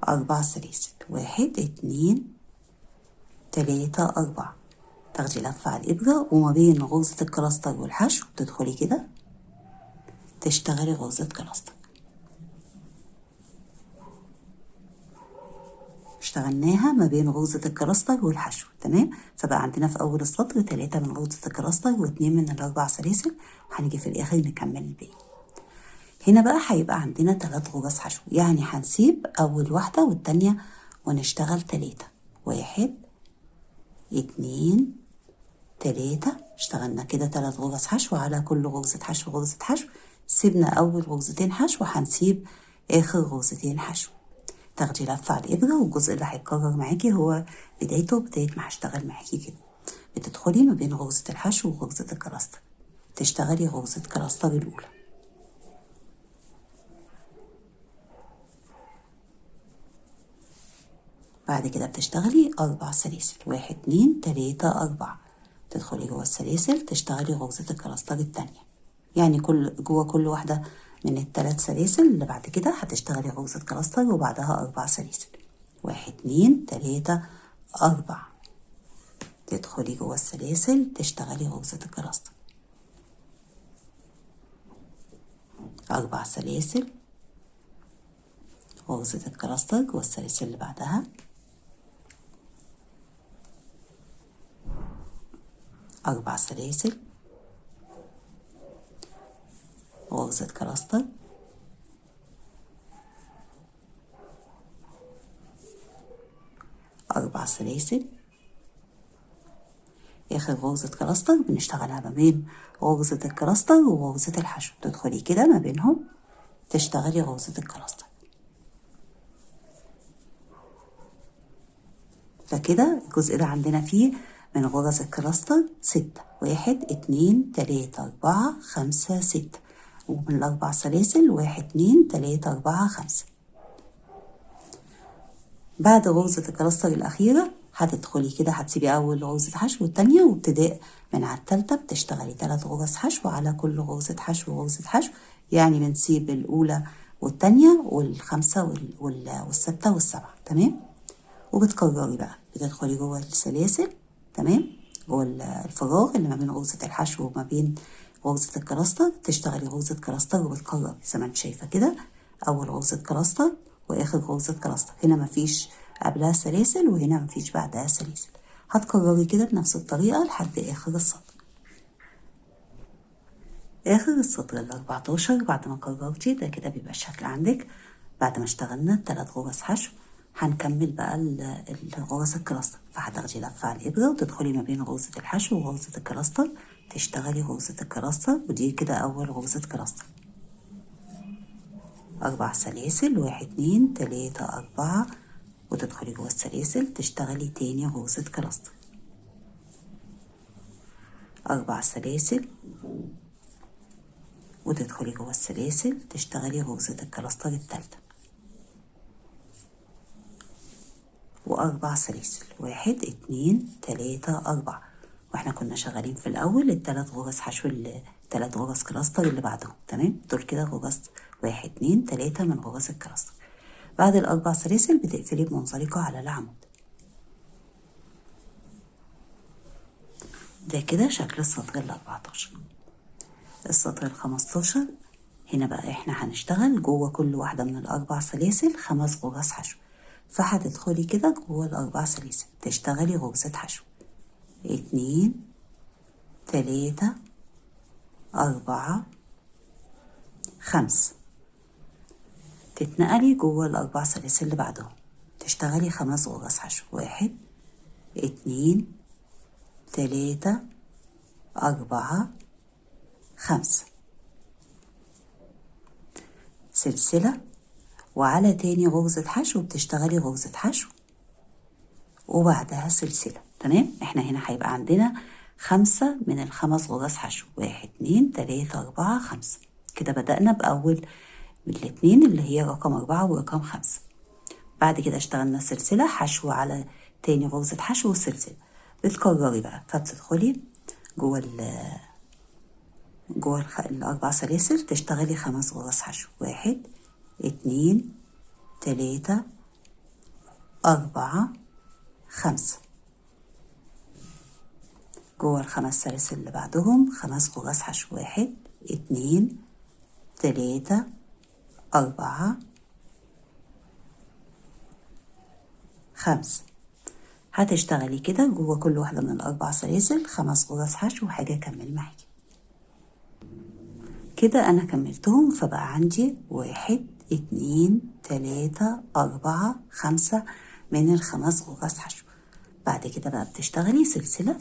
A: 4 سلاسل، 1 2 3 4، تاخدي لفة على الإبرة وما بين غرزة الكلاستر والحشو تدخلي كده تشتغلي غرزة كلاستر. اشتغلناها ما بين غرزة الكلاستر والحشو. تمام. فبقى عندنا في أول السطر 3 من غرزة الكلاستر و2 من ال4 سلاسل، وهنيجي في الآخر نكمل الباقي. هنا بقى هيبقى عندنا 3 غرز حشو، يعني هنسيب أول واحدة والتانية ونشتغل 3، 1 2 3. اشتغلنا كده 3 غرز حشو، على كل غرزة حشو غرزة حشو، سيبنا أول غرزتين حشو وهنسيب آخر غرزتين حشو. تاخدي لفة على الإبرة، والجزء اللي هيتكرر معاكي هو بداية ما هشتغل معاكي كده. بتدخلي ما بين غرزة الحشو وغرزة الكلاستر تشتغلي غرزة كلاستر الأولى، بعد كده بتشتغلي 4 سلاسل، 1 2 3 4، تدخلي جوه السلاسل تشتغلي غرزة الكلاستر التانية، يعني جوه كل واحدة من ال3 سلاسل اللي بعد كده هتشتغلي غرزة كلاستر وبعدها 4 سلاسل، 1 2 3 4، تدخلي جوه السلاسل تشتغلي غرزة الكلاستر 4 سلاسل، غرزة الكلاستر جوه السلاسل اللي بعدها 4 سلاسل، غرزة كلاستر 4 سلاسل. آخر غرزة كلاستر بنشتغلها ما بين غرزة الكلاستر وغرزة الحشو، تدخلي كده ما بينهم تشتغلي غرزة الكلاستر. فكده الجزء ده عندنا فيه من غرز الكلاستر 6، 1 2 3 4 5 6، ومن ال4 سلاسل 1 2 3 4 5. بعد غرزة الكلاستر الأخيرة هتدخلي كده هتسيبي أول غرزة حشو والتانية، وابتداء من على التالتة بتشتغلي 3 غرز حشو على كل غرزة حشو غرزة حشو، يعني بنسيب الأولى والتانية والخمسة والستة والسبعة. تمام. وبتكرري بقى، بتدخلي جوه السلاسل، تمام، جوه الفراغ اللي ما بين غرزة الحشو وما بين غرزة الكلاستر تشتغلي غرزة كلاستر وبتكرري زي ما انت شايفة كده، أول غرزة كلاستر وآخر غرزة كلاستر، هنا مفيش قبلها سلاسل وهنا مفيش بعدها سلاسل. هتكرري كده بنفس الطريقة لحد آخر السطر. آخر السطر ال14 بعد ما كررتي ده كده بيبقى الشكل عندك. بعد ما اشتغلنا 3 غرز حشو هنكمل بقى الغرز الكلاستر، فهتاخدي لفة على الإبرة وتدخلي ما بين غرزة الحشو وغرزة الكلاستر تشتغلي غرزة الكلاستر، ودي كده أول غرزة كلاستر 4 سلاسل، 1 2 3 4، وتدخلي جوه السلاسل تشتغلي تاني غرزة كلاستر 4 سلاسل، وتدخلي جوه السلاسل تشتغلي غرزة الكلاستر التالتة و4 سلاسل، 1 2 3 4. واحنا كنا شغالين في الأول ال3 غرز حشو ال3 غرز كلاستر اللي بعدهم. تمام. دول كده غرز 1 2 3 من غرز الكلاستر. بعد ال4 سلاسل بتقفلي بمنزلقة على العمود. ده كده شكل السطر ال14. السطر ال15 هنا بقى احنا هنشتغل جوه كل واحدة من ال4 سلاسل 5 غرز حشو، فهتدخلي كده جوه ال4 سلاسل تشتغلي غرزة حشو 2 3 4 5، تتنقلي جوه ال4 سلاسل اللي بعدهم تشتغلي 5 غرز حشو، 1 2 3 4 5، سلسلة، وعلى تاني غرزة حشو بتشتغلي غرزة حشو وبعدها سلسلة. تمام، احنا هنا هيبقى عندنا 5 من الخمس غرز حشو، 1 2 3 4 5. كده بدأنا بأول من الاتنين اللي هي رقم 4 ورقم 5. بعد كده اشتغلنا سلسلة حشو على تاني غرزة حشو وسلسلة. بتكرري بقى، فبتدخلي جوه الأربع سلاسل تشتغلي 5 غرز حشو، 1 2 3 4 5. جوه الخمس سلاسل اللي بعدهم 5 غرز حشو، 1 2 3 4 5. هتشتغلي كده جوه كل واحدة من الأربع سلاسل 5 غرز حشو وحاجة أكمل معاكي. كده أنا كملتهم، فبقى عندي 1 2 3 4 5 من الخمس غرز حشو. بعد كده بقى بتشتغلي سلسلة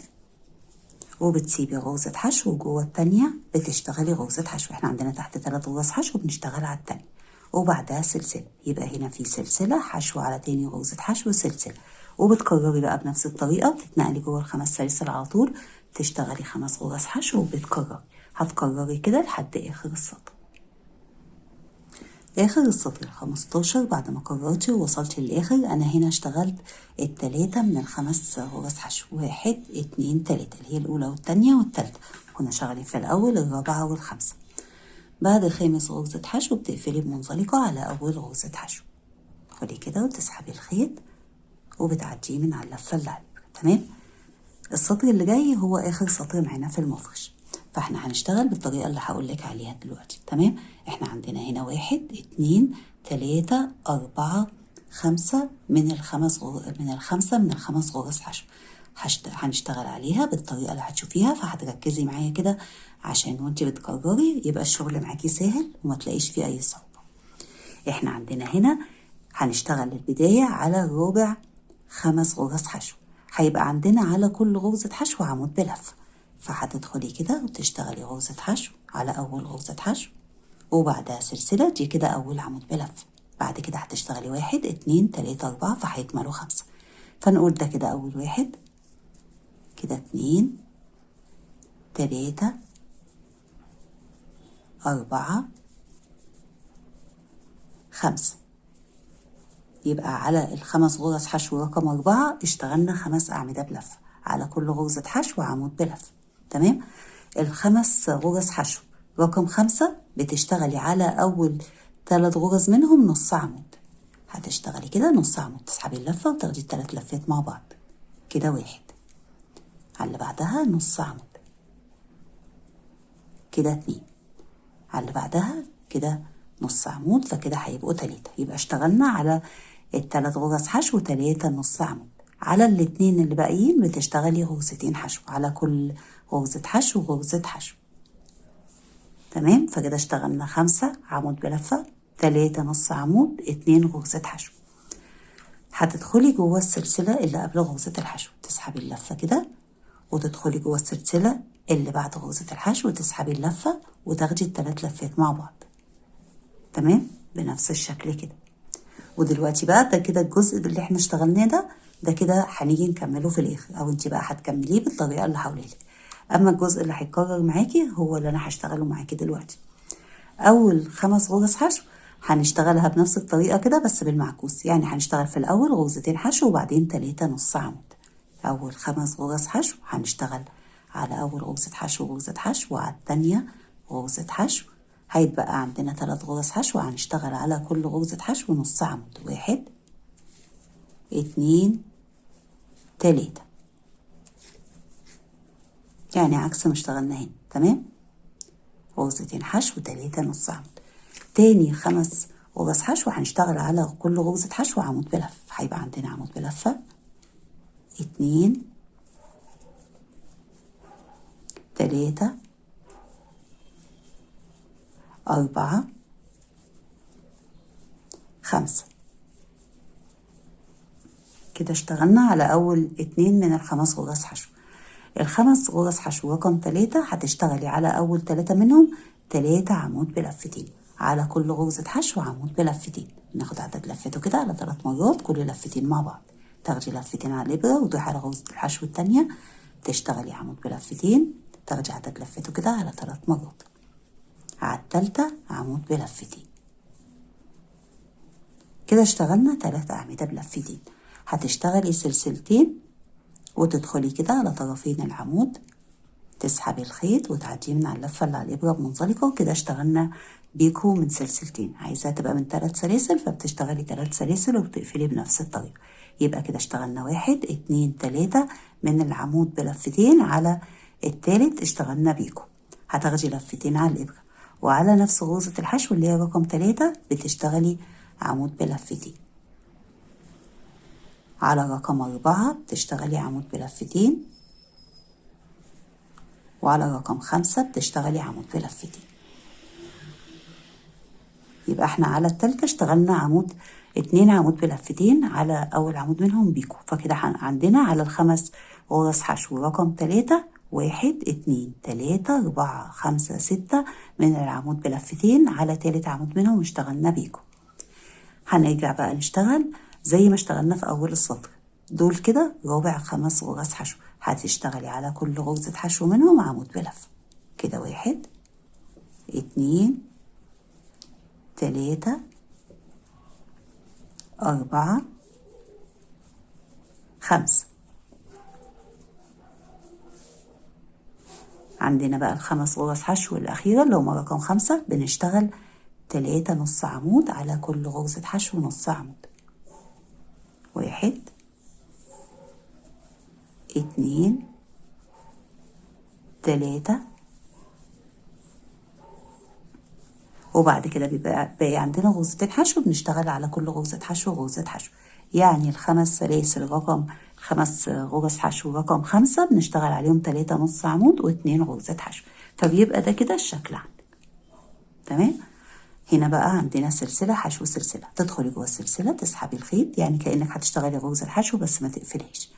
A: وبتسيبي غرزة حشو، وجوه التانية بتشتغلي غرزة حشو. احنا عندنا تحت 3 غرز حشو بنشتغل على التانية وبعدها سلسلة، يبقى هنا في سلسلة حشو على تاني غرزة حشو سلسلة. وبتكرري بقى بنفس الطريقة، بتتنقلي جوه الخمس سلاسل على طول تشتغلي 5 غرز حشو وبتكرري. هتكرري كده لحد آخر السطر. آخر السطر 15 بعد ما كررتي ووصلتي للآخر، أنا هنا اشتغلت ال3 من الخمس غرز حشو، 1 2 3 اللي هي الأولى والتانية والتالتة. كنا شغالين في الأول الرابعة والخامسة. بعد خامس غرزة حشو بتقفلي بمنزلقة على أول غرزة حشو. خدي كده وتسحبي الخيط وبتعديه من على اللفة اللي على الإبرة. تمام. السطر اللي جاي هو آخر سطر معانا في المفرش، فاحنا هنشتغل بالطريقة اللي هقولك عليها دلوقتي. تمام، احنا عندنا هنا 1 2 3 4 5 من الخمس غرز حشو. هنشتغل عليها بالطريقة اللي هتشوفيها، فهتركزي معايا كده عشان وانتي بتكرري يبقى الشغل معاكي سهل وما تلاقيش فيه أي صعوبة. احنا عندنا هنا هنشتغل البداية على الربع 5 غرز حشو، هيبقى عندنا على كل غرزة حشو عمود بلفة. فهتدخلي كده وتشتغلي غرزة حشو على أول غرزة حشو وبعدها سلسلة، دي كده أول عمود بلفة. بعد كده هتشتغلي 1 2 3 4 فهيكملوا 5. فنقول ده كده أول واحد، كده 2 3 4 5. يبقى على الخمس غرز حشو رقم 4 اشتغلنا 5 أعمدة بلفة، على كل غرزة حشو عمود بلفة. تمام. الخمس غرز حشو رقم 5 بتشتغلي على أول 3 غرز منهم نص عمود. هتشتغلي كده نص عمود، تسحبي اللفة وتاخدي ال3 لفات مع بعض. كده 1. على اللي بعدها نص عمود، كده 2. على اللي بعدها كده نص عمود، فكده هيبقوا 3. يبقى اشتغلنا على ال3 غرز حشو 3 نص عمود. على الاتنين اللي باقيين بتشتغلي غرزتين حشو، على كل غرزة حشو غرزة حشو. تمام. فكده اشتغلنا 5 عمود بلفة، 3 نص عمود، 2 غرزة حشو. هتدخلي جوه السلسلة اللي قبل غرزة الحشو، تسحبي اللفة كده وتدخلي جوه السلسلة اللي بعد غرزة الحشو وتسحبي اللفة وتاخدي ال3 لفات مع بعض. تمام، بنفس الشكل كده. ودلوقتي بقى ده كده الجزء اللي احنا اشتغلناه ده كده هنيجي نكمله في الاخر، او انت بقى هتكمليه بالطريقه اللي هقولها. اما الجزء اللي هيتكرر معاكي هو اللي انا هشتغله معاكي دلوقتي. اول 5 غرز حشو هنشتغلها بنفس الطريقه كده بس بالمعكوس، يعني هنشتغل في الاول غرزتين حشو وبعدين 3 نص عمود. اول 5 غرز حشو هنشتغل على اول غرزه حشو غرزه حشو، وعلى الثانيه غرزه حشو. هيتبقى عندنا 3 غرز حشو، هنشتغل على كل غرزة حشو نص عمود. 1 2 3، يعني عكس ما اشتغلنا هنا. تمام، غرزتين حشو 3 نص عمود. تاني 5 غرز حشو هنشتغل على كل غرزة حشو عمود بلفة، هيبقى عندنا عمود بلفة 2 3 4 5. كده اشتغلنا على أول 2 من ال5 غرز حشو. ال5 غرز حشو رقم 3 هتشتغلي على أول 3 منهم 3 عمود بلفتين. على كل غرزة حشو عمود بلفتين. ناخد عدد لفته كده على 3 مرات، كل لفتين مع بعض. تاخدي لفتين على الإبرة وتروحي على غرزة الحشو التانية تشتغلي عمود بلفتين، تاخدي عدد لفته كده على 3 مرات. على التالتة عمود بلفتين. كده اشتغلنا 3 أعمدة بلفتين. هتشتغلي سلسلتين وتدخلي كده على طرفين العمود، تسحبي الخيط وتعديه من على اللفة اللي على الإبرة بمنزلقة. وكده اشتغلنا بيكو من سلسلتين. عايزاها تبقى من 3 سلاسل فبتشتغلي 3 سلاسل وبتقفلي بنفس الطريقة. يبقى كده اشتغلنا 1 2 3 من العمود بلفتين، على التالت اشتغلنا بيكو. هتاخدي لفتين على الإبرة وعلى نفس غرزة الحشو اللي هي رقم 3 بتشتغلي عمود بلفتين. على رقم 4 بتشتغلي عمود بلفتين، وعلى رقم 5 بتشتغلي عمود بلفتين. يبقى احنا على التالتة اشتغلنا 2 عمود بلفتين، على أول عمود منهم بيكو. فكده عندنا على ال5 غرز حشو رقم 3 1 2 3 4 5 6 من العمود بلفتين، على تالت عمود منهم اشتغلنا بيكو. هنرجع بقى نشتغل زي ما اشتغلنا في أول السطر. دول كده رابع 5 غرز حشو. هتشتغلي على كل غرزة حشو منهم عمود بلفة. كده 1 2 3 4 5. عندنا بقى ال5 غرز حشو الأخيرة اللي هما رقم 5 بنشتغل 3 نص عمود على كل غرزة حشو نص عمود. 1 2 3. وبعد كده بيبقى باقي عندنا غرزتين حشو بنشتغل على كل غرزة حشو غرزة حشو. يعني ال5 سلاسل رقم 5 غرز حشو رقم 5 بنشتغل عليهم 3 نص عمود و2 غرزة حشو. فبيبقى ده كده الشكل عندك. تمام. هنا بقى عندنا سلسلة حشو سلسلة. تدخلي جوه السلسلة تسحبي الخيط، يعني كأنك هتشتغلي غرزة الحشو بس ما تقفليش،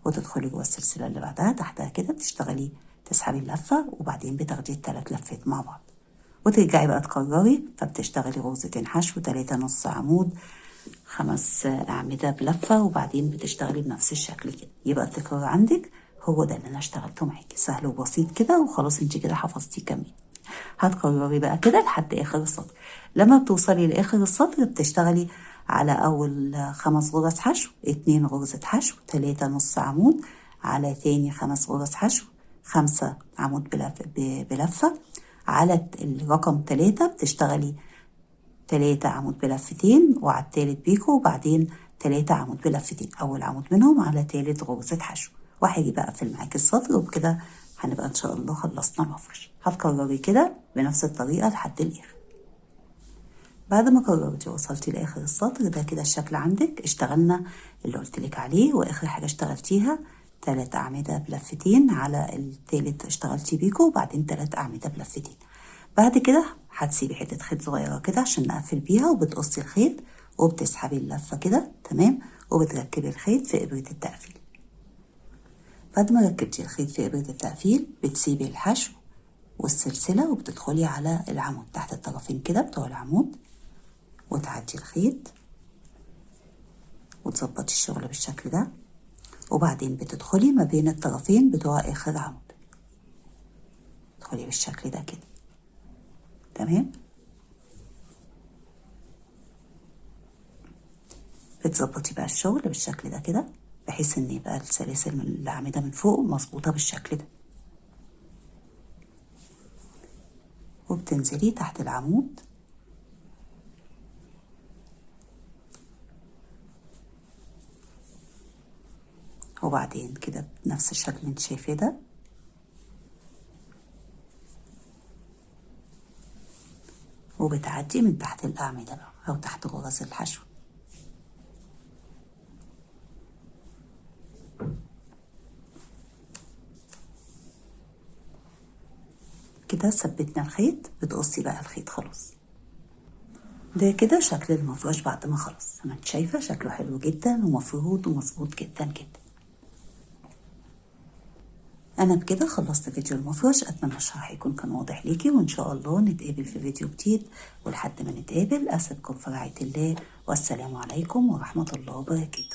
A: وتدخلي جوه السلسلة اللي بعدها تحتها كده تشتغلي تسحبي اللفة، وبعدين بتاخدي ال3 لفات مع بعض وترجعي بقى تكرري. فبتشتغلي غرزتين حشو 3 نص عمود 5 أعمدة بلفة، وبعدين بتشتغلي بنفس الشكل كده. يبقى التكرار عندك هو ده اللي انا اشتغلته معاكي، سهل وبسيط كده وخلاص انت كده حفظتيه كمان. هتكرري بقى كده لحد اخر السطر. لما بتوصلي لاخر السطر بتشتغلي على اول 5 غرز حشو 2 غرزة حشو 3 نص عمود، على تاني 5 غرز حشو 5 عمود بلفة، على الرقم 3 بتشتغلي 3 عمود بلفتين، وعلى التالت بيكو، وبعدين 3 عمود بلفتين اول عمود منهم على تالت غرزة حشو. وهيجي بقى اقفل معاكي السطر، وبكده هنبقى ان شاء الله خلصنا المفرش. هتكرري كده بنفس الطريقة لحد الاخر. بعد ما كررتي وصلتي لاخر السطر ده كده الشكل عندك. اشتغلنا اللي قلتلك عليه، واخر حاجة اشتغلتيها 3 أعمدة بلفتين، على التالت اشتغلتي بيكو، وبعدين 3 أعمدة بلفتين. بعد كده هتسيبي حتة خيط صغيرة كده عشان نقفل بيها، وبتقصي الخيط وبتسحبي اللفة كده. تمام. وبتركبي الخيط في إبرة التقفيل. بعد ما ركبتي الخيط في إبرة التقفيل بتسيبي الحشو والسلسلة وبتدخلي على العمود تحت الطرفين كده بتوع العمود، وتعدي الخيط وتظبطي الشغل بالشكل ده. وبعدين بتدخلي ما بين الطرفين بتوع آخر عمود، تدخلي بالشكل ده كده. تمام. بتظبطي بقى الشغل بالشكل ده كده، بحيث ان يبقى السلاسل من الأعمدة من فوق مظبوطة بالشكل ده. وبتنزلي تحت العمود وبعدين كده بنفس الشكل اللي انت شايفاه ده، وبتعدي من تحت الأعمدة بقى أو تحت غرز الحشو. كده ثبتنا الخيط، بتقصي بقى الخيط خلاص. ده كده شكل المفرش بعد ما خلص. زي ما انت شايفة شكله حلو جدا ومفروض ومظبوط جدا جدا. أنا بكده خلصت فيديو المفرش، أتمنى الشرح يكون كان واضح ليكي، وإن شاء الله نتقابل في فيديو جديد، ولحد ما نتقابل أسيبكم في رعاية الله، والسلام عليكم ورحمة الله وبركاته.